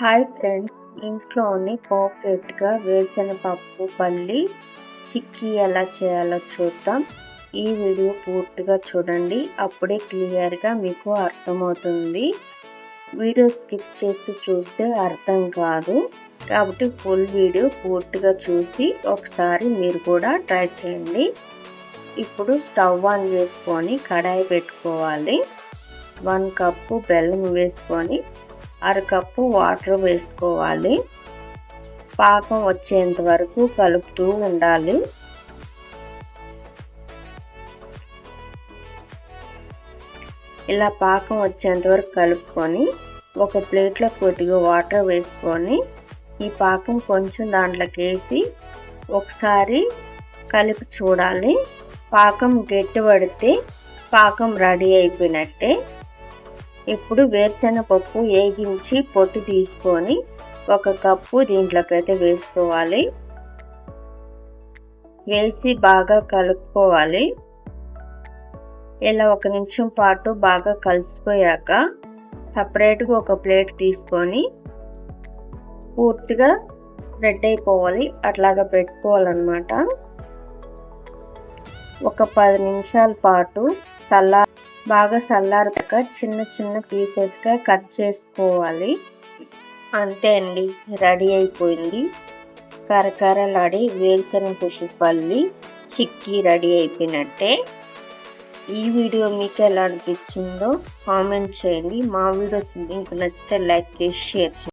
Hi friends, ఇంట్లోనే పర్ఫెక్ట్గా వేరుశనగపప్పు పల్లి చిక్కీ ఎలా చేయాలో చూద్దాం. ఈ వీడియో పూర్తిగా చూడండి, అప్పుడే క్లియర్గా మీకు అర్థమవుతుంది. వీడియో స్కిప్ చేస్తూ చూస్తే అర్థం కాదు, కాబట్టి ఫుల్ వీడియో పూర్తిగా చూసి ఒకసారి మీరు కూడా ట్రై చేయండి. ఇప్పుడు స్టవ్ ఆన్ చేసుకొని కడాయి పెట్టుకోవాలి. 1 కప్పు బెల్లం వేసుకొని అరకప్పు వాటర్ వేసుకోవాలి. పాకం వచ్చేంత వరకు కలుపుతూ ఉండాలి. ఇలా పాకం వచ్చేంత వరకు కలుపుకొని ఒక ప్లేట్లో కొద్దిగా వాటర్ వేసుకొని ఈ పాకం కొంచెం దాంట్లోకి వేసి ఒకసారి కలిపి చూడాలి. పాకం గట్టిపడితే పాకం రెడీ అయిపోయినట్టే. ఇప్పుడు వేరుశనగపప్పు వేగించి పొట్టు తీసుకొని 1 కప్పు దీంట్లోకి అయితే వేసుకోవాలి. వేసి బాగా కలుపుకోవాలి. ఇలా 1 నిమిషం పాటు బాగా కలిసిపోయాక సపరేట్గా ఒక ప్లేట్ తీసుకొని పూర్తిగా స్ప్రెడ్ అయిపోవాలి, అట్లాగా పెట్టుకోవాలన్నమాట. ఒక 10 నిమిషాల పాటు బాగా చల్లారాక చిన్న చిన్న పీసెస్గా కట్ చేసుకోవాలి. అంతే అండి, రెడీ అయిపోయింది. కరకరలాడి వేరుశనగపప్పు పల్లి చిక్కీ రెడీ అయిపోయినట్టే. ఈ వీడియో మీకు ఎలా అనిపించిందో కామెంట్ చేయండి. మా వీడియోస్ మీకు నచ్చితే లైక్ చేసి షేర్ చేయండి.